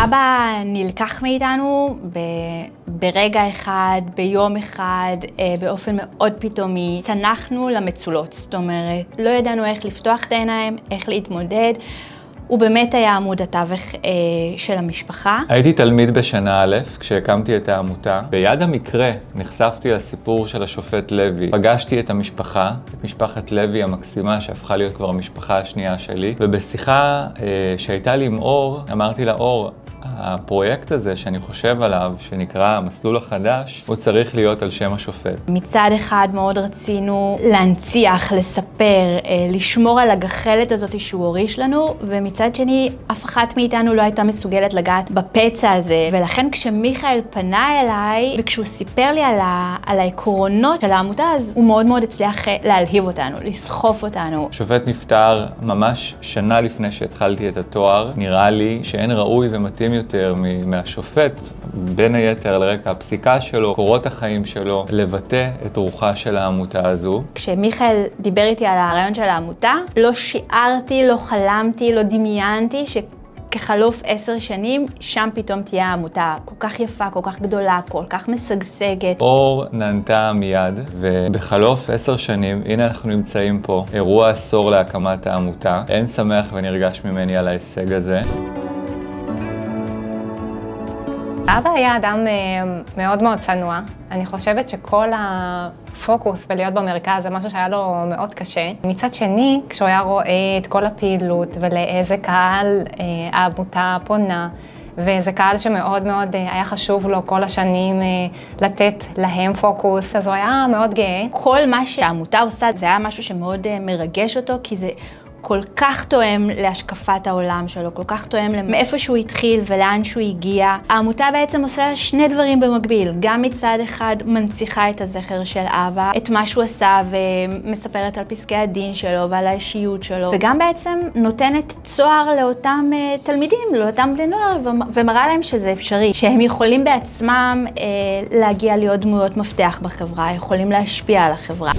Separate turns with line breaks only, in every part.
אבא נלקח מאיתנו ברגע אחד, ביום אחד, באופן מאוד פתאומי. צנחנו למצולות, זאת אומרת, לא ידענו איך לפתוח את העיניים, איך להתמודד. הוא באמת היה עמוד התווך של המשפחה.
הייתי תלמיד בשנה א' כשהקמתי את העמותה. ביד המקרה נחשפתי לסיפור של השופט לוי. פגשתי את המשפחה, את משפחת לוי המקסימה שהפכה להיות כבר המשפחה השנייה שלי. ובשיחה שהייתה לי עם אור, אמרתי לה, אור, הפרויקט הזה שאני חושב עליו, שנקרא המסלול החדש, הוא צריך להיות על שם השופט.
מצד אחד מאוד רצינו להנציח, לספר, לשמור על הגחלת הזאת שהוא הוריש לנו, ומצד שני, אף אחת מאיתנו לא הייתה מסוגלת לגעת בפצע הזה. ולכן כשמיכאל פנה אליי, וכשהוא סיפר לי על העקרונות של העמותה, אז הוא מאוד מאוד הצליח להלהיב אותנו, לסחוף אותנו.
השופט נפטר ממש שנה לפני שהתחלתי את התואר. נראה לי שאין ראוי ומתאים יותר מהשופט, בין היתר לרקע הפסיקה שלו, קורות החיים שלו, לבטא את רוחה של העמותה הזו.
כשמיכאל דיבר איתי על הרעיון של העמותה, לא שיערתי, לא חלמתי, לא דמיינתי שכחלוף 10 שנים, שם פתאום תהיה העמותה כל כך יפה, כל כך גדולה, כל כך משגשגת.
אור נענתה מיד, ובחלוף 10 שנים, הנה אנחנו נמצאים פה, אירוע עשור להקמת העמותה. אין שמח ונרגש ממני על ההישג הזה.
אבא היה אדם מאוד מאוד צנוע. אני חושבת שכל הפוקוס ולהיות במרכז זה משהו שהיה לו מאוד קשה. מצד שני, כשהוא היה רואה את כל הפעילות ולאיזה קהל העמותה פונה, וזה קהל שמאוד מאוד היה חשוב לו כל השנים לתת להם פוקוס, אז הוא היה מאוד גאה.
כל מה שהעמותה עושה זה היה משהו שמאוד מרגש אותו, כי זה כל כך תואם להשקפת העולם שלו, כל כך תואם מאיפה שהוא התחיל ולאן שהוא הגיע. העמותה בעצם עושה 2 דברים במקביל. גם מצד אחד מנציחה את הזכר של אבא, את מה שהוא עשה ומספרת על פסקי הדין שלו ועל האישיות שלו. וגם בעצם נותנת צוהר לאותם תלמידים, לאותם בני נוער, ומראה להם שזה אפשרי. שהם יכולים בעצמם להגיע להיות דמויות מפתח בחברה, יכולים להשפיע על החברה.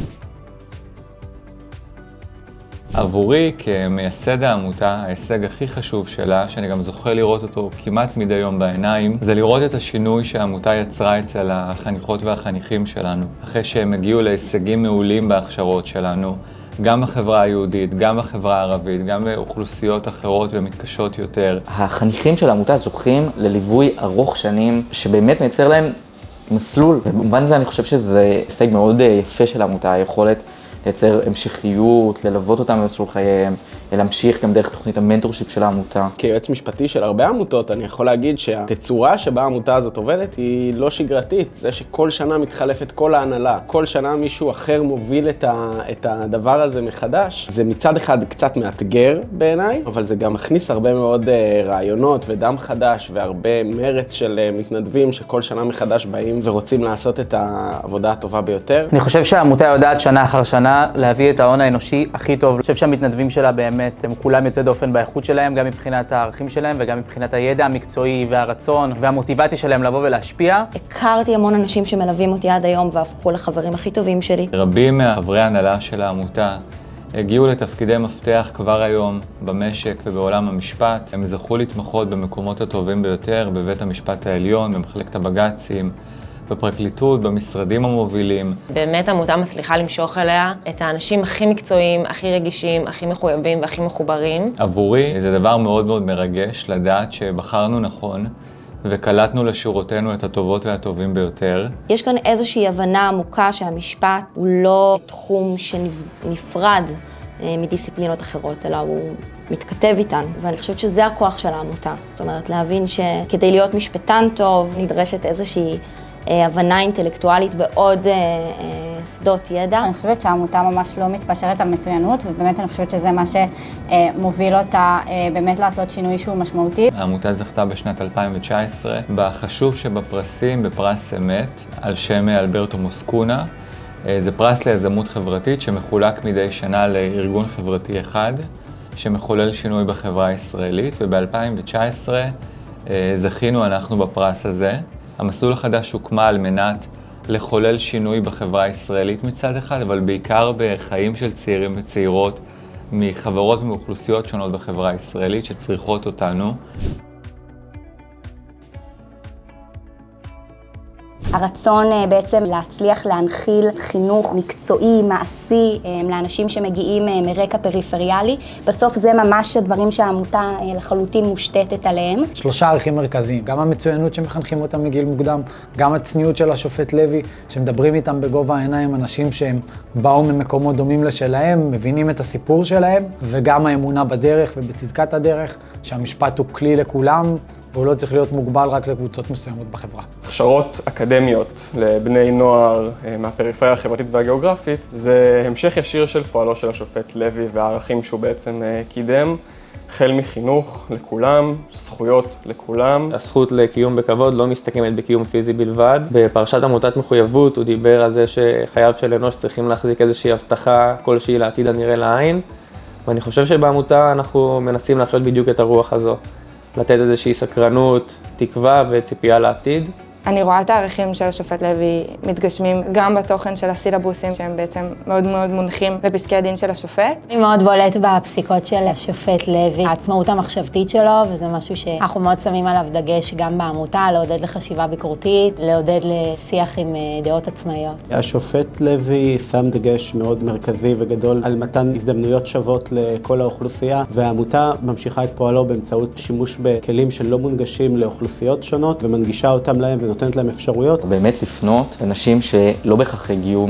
עבורי, כמייסד העמותה, ההישג הכי חשוב שלה, שאני גם זוכה לראות אותו כמעט מדי יום בעיניים, זה לראות את השינוי שהעמותה יצרה אצל החניכות והחניכים שלנו. אחרי שהם הגיעו להישגים מעולים בהכשרות שלנו, גם בחברה היהודית, גם בחברה הערבית, גם באוכלוסיות אחרות ומתקשות יותר.
החניכים של העמותה זוכים לליווי ארוך שנים, שבאמת מייצר להם מסלול. ובמובן הזה אני חושב שזה הישג מאוד יפה של העמותה, היכולת לייצר המשכיות, ללוות אותם במסלול חייהם, להמשיך גם דרך תוכנית המנטורשיפ של העמותה.
כיועץ משפטי של הרבה עמותות, אני יכול להגיד שהתצורה שבה העמותה הזאת עובדת היא לא שגרתית. זה שכל שנה מתחלפת כל ההנהלה, כל שנה מישהו אחר מוביל את הדבר הזה מחדש. זה מצד אחד קצת מאתגר בעיניי, אבל זה גם מכניס הרבה מאוד רעיונות ודם חדש והרבה מרץ של מתנדבים שכל שנה מחדש באים ורוצים לעשות את העבודה הטובה ביותר.
אני חושב שהעמותה יודעת שנה אחר שנה להביא את ההון האנושי הכי טוב. אני חושב שהמתנדבים שלה באמת הם כולם יוצאי דופן באיכות שלהם, גם מבחינת הערכים שלהם וגם מבחינת הידע המקצועי והרצון והמוטיבציה שלהם לבוא ולהשפיע.
הכרתי המון אנשים שמלווים אותי עד היום והפכו לחברים הכי טובים שלי.
רבים מהחברי ההנהלה של העמותה הגיעו לתפקידי מפתח כבר היום במשק ובעולם המשפט. הם זכו להתמחות במקומות הטובים ביותר, בבית המשפט העליון, במחלקת הבג"צים, בפרקליטות, במשרדים המובילים.
באמת העמותה מצליחה למשוך אליה את האנשים הכי מקצועיים, הכי רגישים, הכי מחויבים והכי מחוברים.
עבורי זה דבר מאוד מאוד מרגש לדעת שבחרנו נכון וקלטנו לשורותינו את הטובות והטובים ביותר.
יש כאן איזושהי הבנה עמוקה שהמשפט הוא לא תחום שנפרד מדיסציפלינות אחרות, אלא הוא מתכתב איתן, ואני חושבת שזה הכוח של העמותה. זאת אומרת, להבין שכדי להיות משפטן טוב נדרשת איזושהי הבנה אינטלקטואלית בעוד שדות ידע.
אני חושבת שהעמותה ממש לא מתפשרת על מצוינות, ובאמת אני חושבת שזה מה שמוביל אותה באמת לעשות שינוי שהוא משמעותי.
העמותה זכתה בשנת 2019 בחשוב שבפרסים, בפרס אמת, על שם אלברטו מוסקונה. זה פרס ליזמות חברתית שמחולק מדי שנה לארגון חברתי אחד, שמחולל שינוי בחברה הישראלית, וב-2019 זכינו אנחנו בפרס הזה. המסלול החדש הוקמה על מנת לחולל שינוי בחברה הישראלית מצד אחד, אבל בעיקר בחיים של צעירים וצעירות מחברות ומאוכלוסיות שונות בחברה הישראלית שצריכות אותנו.
הרצון בעצם להצליח להנחיל חינוך מקצועי, מעשי, לאנשים שמגיעים מרקע פריפריאלי. בסוף זה ממש הדברים שהעמותה לחלוטין מושתתת עליהם.
3 ערכים מרכזיים, גם המצוינות שמחנכים אותם מגיל מוקדם, גם הצניעות של השופט לוי, שמדברים איתם בגובה העיניים, אנשים שהם באו ממקומות דומים לשלהם, מבינים את הסיפור שלהם, וגם האמונה בדרך ובצדקת הדרך, שהמשפט הוא כלי לכולם, והוא לא צריך להיות מוגבל רק לקבוצות מסוימות בחברה.
הכשרות אקדמיות לבני נוער מהפריפריה החברתית והגיאוגרפית, זה המשך ישיר של פועלו של השופט לוי והערכים שהוא בעצם קידם. החל מחינוך לכולם, זכויות לכולם.
הזכות לקיום בכבוד לא מסתכמת בקיום פיזי בלבד. בפרשת עמותת מחויבות הוא דיבר על זה שחייו של אנוש צריכים להחזיק איזושהי הבטחה כלשהי לעתיד הנראה לעין. ואני חושב שבעמותה אנחנו מנסים להחיות בדיוק את הרוח הזו. לתת איזושהי סקרנות, תקווה וציפייה לעתיד.
אני רואה את הערכים של השופט לוי מתגשמים גם בתוכן של הסילבוסים, שהם בעצם מאוד מאוד מונחים לפסקי הדין של השופט.
אני מאוד בולט בפסיקות של השופט לוי, העצמאות המחשבתית שלו, וזה משהו שאנחנו מאוד שמים עליו דגש גם בעמותה, לעודד לחשיבה ביקורתית, לעודד לשיח עם דעות עצמאיות.
השופט לוי שם דגש מאוד מרכזי וגדול על מתן הזדמנויות שוות לכל האוכלוסייה, והעמותה ממשיכה את פועלו באמצעות שימוש בכלים שלא מונגשים לאוכלוסיות שונות, ומנגישה אותם להם ונותנת להם אפשרויות.
באמת לפנות לאנשים שלא בהכרח הגיעו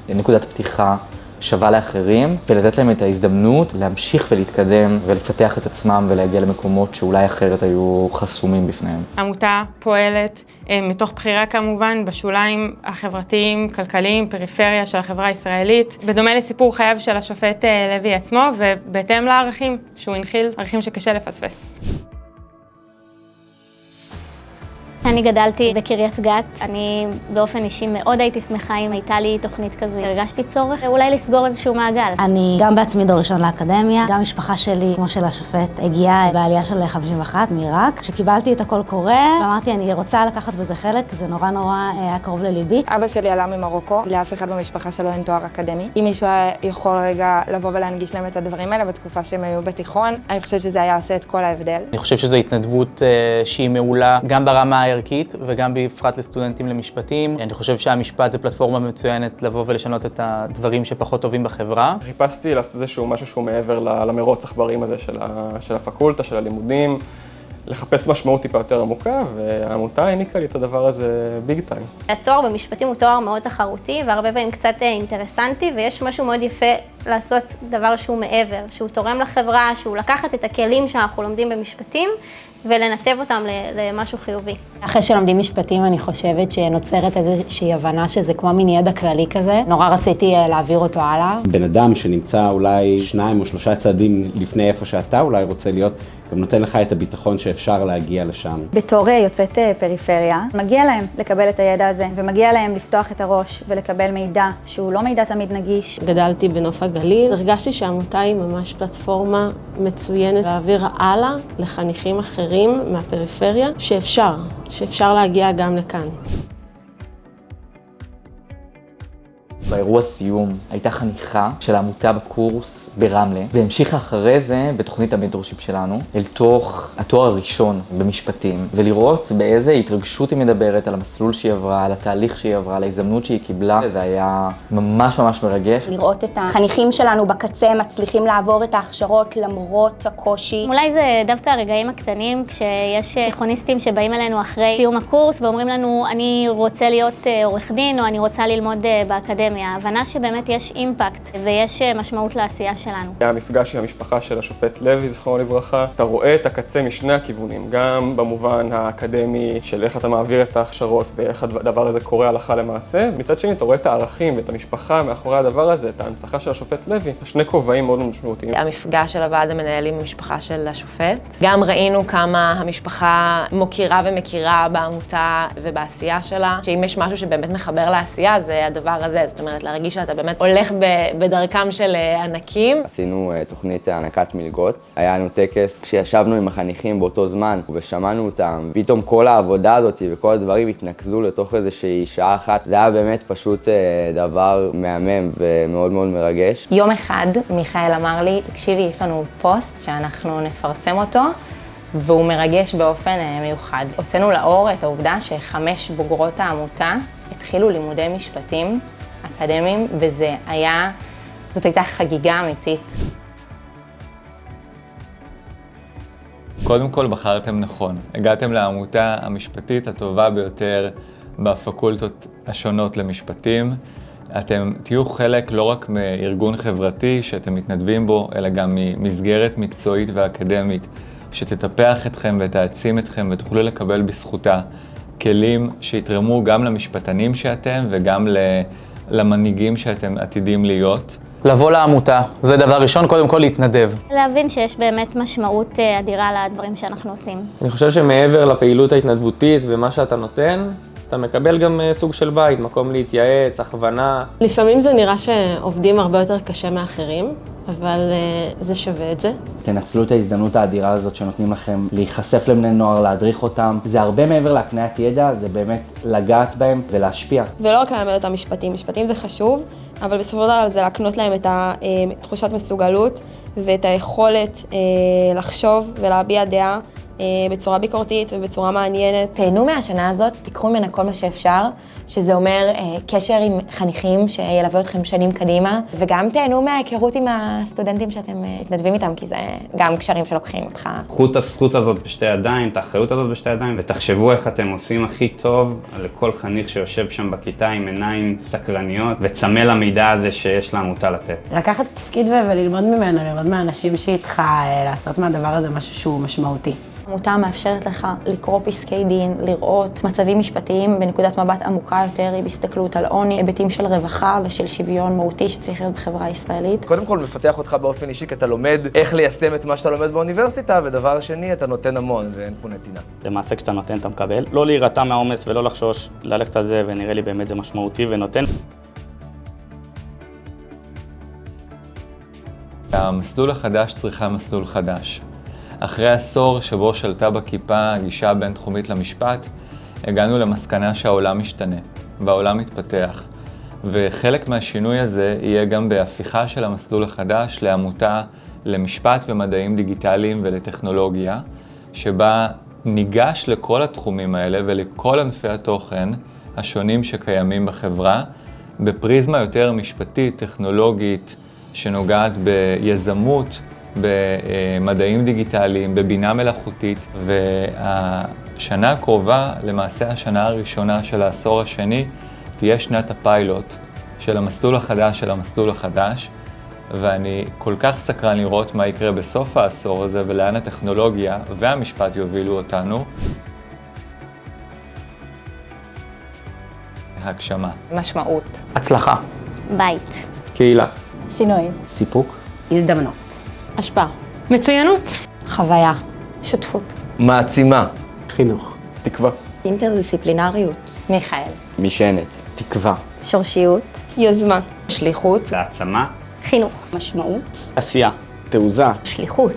מנקודת פתיחה שווה לאחרים, ולתת להם את ההזדמנות להמשיך ולהתקדם ולפתח את עצמם ולהגיע למקומות שאולי אחרת היו חסומים בפניהם.
העמותה פועלת מתוך בחירה כמובן בשוליים החברתיים, כלכליים, פריפריה של החברה הישראלית, בדומה לסיפור חייו של השופט לוי עצמו, ובהתאם לערכים שהוא הנחיל, ערכים שקשה לפספס.
אני גדלתי בקריית גת, אני באופן אישי מאוד הייתי שמחה אם הייתה לי תוכנית כזו. הרגשתי צורך אולי לסגור איזשהו מעגל.
אני גם בעצמי דור ראשון לאקדמיה, גם משפחה שלי, כמו של השופט, הגיעה בעלייה של 51 מעיראק. כשקיבלתי את הכל קורא, אמרתי אני רוצה לקחת בזה חלק, זה נורא היה קרוב לליבי.
אבא שלי עלה ממרוקו, לאף אחד במשפחה שלו אין תואר אקדמי. אם מישהו יכול רגע לבוא ולהנגיש להם את הדברים האלה בתקופה שהם היו בתיכון, אני חושבת שזה היה עושה את כל ההבדל.
אני חושב שזו התנדבות שהיא מעולה גם ברמה הערכית וגם בפרט לסטודנטים למשפטים. אני חושב שהמשפט זה פלטפורמה מצוינת לבוא ולשנות את הדברים שפחות טובים בחברה.
חיפשתי לעשות איזשהו משהו שהוא מעבר למרוץ עכברים הזה של הפקולטה, של הלימודים, לחפש משמעות טיפה יותר עמוקה, והעמותה העניקה לי את הדבר הזה ביג טיים.
התואר במשפטים הוא תואר מאוד תחרותי והרבה פעמים קצת אינטרסנטי, ויש משהו מאוד יפה לעשות דבר שהוא מעבר, שהוא תורם לחברה, שהוא לקחת את הכלים שאנחנו לומדים במשפטים ולנתב אותם למשהו חיובי.
אחרי שלומדים משפטים אני חושבת שנוצרת איזושהי הבנה שזה כמו מין ידע כללי כזה. נורא רציתי להעביר אותו הלאה.
בן אדם שנמצא אולי 2 או 3 צעדים לפני איפה שאתה אולי רוצה להיות, גם נותן לך את הביטחון שאפשר להגיע לשם.
בתור יוצאת פריפריה, מגיע להם לקבל את הידע הזה, ומגיע להם לפתוח את הראש ולקבל מידע שהוא לא מידע תמיד נגיש.
גדלתי בנוף הגליל, הרגשתי שהעמותה היא ממש פלטפורמה מצוינת להעביר הלאה לחניכים אחרים מהפריפריה, שאפשר להגיע גם לכאן.
באירוע סיום הייתה חניכה של העמותה בקורס ברמלה, והמשיכה אחרי זה בתוכנית המנטורשיפ שלנו אל תוך התואר הראשון במשפטים, ולראות באיזה התרגשות היא מדברת על המסלול שהיא עברה, על התהליך שהיא עברה, על ההזדמנות שהיא קיבלה. זה היה ממש מרגש.
לראות את החניכים שלנו בקצה מצליחים לעבור את ההכשרות למרות הקושי.
אולי זה דווקא הרגעים הקטנים כשיש תיכוניסטים שבאים אלינו אחרי סיום הקורס ואומרים לנו אני רוצה להיות עורך דין או אני רוצה ללמוד באקדמיה. ההבנה שבאמת יש אימפקט ויש משמעות לעשייה שלנו.
המפגש עם המשפחה של השופט לוי, זכרונו לברכה, אתה רואה את הקצה משני הכיוונים, גם במובן האקדמי של איך אתה מעביר את ההכשרות ואיך הדבר הזה קורה הלכה למעשה. מצד שני, אתה רואה את הערכים ואת המשפחה מאחורי הדבר הזה, את ההנצחה של השופט לוי. 2 כובעים מאוד משמעותיים.
המפגש של הוועד המנהל עם המשפחה של השופט. גם ראינו כמה המשפחה מוקירה ומכירה בעמותה ובעשייה שלה, שאם יש משהו שבאמת מחבר לעשייה, זה הדבר הזה. זאת אומרת, להרגיש שאתה באמת הולך בדרכם של ענקים.
עשינו תוכנית הענקת מלגות. היה לנו טקס כשישבנו עם החניכים באותו זמן ושמענו אותם. פתאום כל העבודה הזאת וכל הדברים התנקזו לתוך איזושהי שעה אחת. זה היה באמת פשוט דבר מהמם ומאוד מרגש.
יום אחד מיכאל אמר לי, תקשיבי, יש לנו פוסט שאנחנו נפרסם אותו, והוא מרגש באופן מיוחד. הוצאנו לאור את העובדה ש5 בוגרות העמותה התחילו לימודי משפטים אקדמיים, זאת הייתה חגיגה אמיתית.
קודם כל בחרתם נכון. הגעתם לעמותה המשפטית הטובה ביותר בפקולטות השונות למשפטים. אתם תהיו חלק לא רק מארגון חברתי שאתם מתנדבים בו, אלא גם ממסגרת מקצועית ואקדמית שתטפח אתכם ותעצים אתכם ותוכלו לקבל בזכותה כלים שיתרמו גם למשפטנים שאתם וגם למנהיגים שאתם עתידים להיות.
לבוא לעמותה, זה דבר ראשון, קודם כל להתנדב.
להבין שיש באמת משמעות אדירה לדברים שאנחנו עושים.
אני חושב שמעבר לפעילות ההתנדבותית ומה שאתה נותן, אתה מקבל גם סוג של בית, מקום להתייעץ, הכוונה.
לפעמים זה נראה שעובדים הרבה יותר קשה מאחרים, אבל זה שווה את זה.
תנצלו את ההזדמנות האדירה הזאת שנותנים לכם להיחשף לבני נוער, להדריך אותם. זה הרבה מעבר להקניית ידע, זה באמת לגעת בהם ולהשפיע.
ולא רק ללמד אותם משפטים, משפטים זה חשוב, אבל בסופו של דבר זה להקנות להם את תחושת מסוגלות ואת היכולת לחשוב ולהביע דעה בצורה ביקורתית ובצורה מעניינת.
תהנו מהשנה הזאת, תיקחו ממנה כל מה שאפשר, שזה אומר קשר עם חניכים שילווה אתכם שנים קדימה, וגם תהנו מההיכרות עם הסטודנטים שאתם מתנדבים איתם, כי זה גם קשרים שלוקחים אותך.
קחו את הזכות הזאת בשתי ידיים, את האחריות הזאת בשתי ידיים, ותחשבו איך אתם עושים הכי טוב לכל חניך שיושב שם בכיתה עם עיניים סקרניות, וצמא למידע הזה שיש לעמותה לתת.
לקחת תפקיד וללמוד ממנו, ללמוד מהאנשים שאיתך, לעשות מהדבר הזה משהו שהוא משמעותי.
העמותה מאפשרת לך לקרוא פסקי דין, לראות מצבים משפטיים בנקודת מבט עמוקה יותר, עם הסתכלות על עוני, היבטים של רווחה ושל שוויון מהותי שצריך להיות בחברה הישראלית.
קודם כל מפתח אותך באופן אישי, כי אתה לומד איך ליישם את מה שאתה לומד באוניברסיטה, ודבר שני, אתה נותן המון ואין פה נתינה.
למעשה כשאתה נותן אתה מקבל, לא להירתע מהעומס ולא לחשוש, ללכת על זה, ונראה לי באמת זה משמעותי ונותן.
המסלול החדש צריכה מסלול חדש. אחרי עשור שבו שלטה בכיפה הגישה הבינתחומית למשפט, הגענו למסקנה שהעולם משתנה והעולם מתפתח. וחלק מהשינוי הזה יהיה גם בהפיכה של המסלול החדש לעמותה למשפט ומדעים דיגיטליים ולטכנולוגיה, שבה ניגש לכל התחומים האלה ולכל ענפי התוכן השונים שקיימים בחברה, בפריזמה יותר משפטית, טכנולוגית, שנוגעת ביזמות, במדעים דיגיטליים, בבינה מלאכותית, והשנה הקרובה, למעשה השנה הראשונה של העשור השני, תהיה שנת הפיילוט של המסלול החדש, ואני כל כך סקרן לראות מה יקרה בסוף העשור הזה ולאן הטכנולוגיה והמשפט יובילו אותנו. הגשמה.
משמעות.
הצלחה.
בית.
קהילה.
שינוי.
סיפוק.
הזדמנות.
השפעה.
מצוינות.
חוויה.
שותפות.
מעצימה.
חינוך.
תקווה.
אינטרדיסציפלינריות.
מיכאל.
משענת.
תקווה.
שורשיות.
יוזמה.
שליחות.
העצמה.
חינוך.
משמעות.
עשייה.
תעוזה.
שליחות.